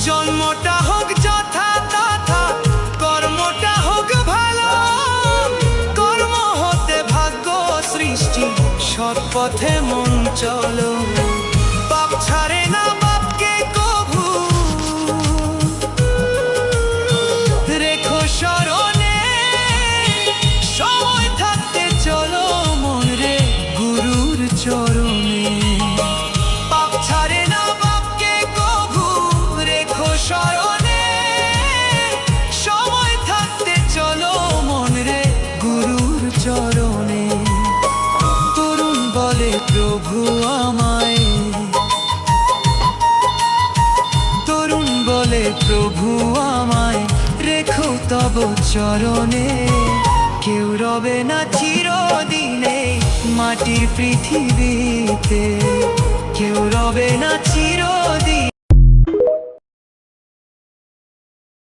জন্মটা হোক যথা তথা, কর্মটা হোক ভালো, কর্ম হতে ভাগ্য সৃষ্টি, সৎ পথে মন চলো। বাপ ছাড়ে না বাপকে কভু, রেখো স্মরণে, সময় থাকতে চলো মন রে গুরুর চরণে। বাপ ছাড়ে না বাপকে কভু, রেখো স্মরণে, সময় থাকতে চলো মন রে গুরুর চরণে। তরুণ বলে প্রভু আমায়, তরুণ বলে প্রভু আমায়, রেখো তব চরণে। কেউ রবে না চিরদিনে মাটির পৃথিবীতে, কেউ রবে না চিরদিন।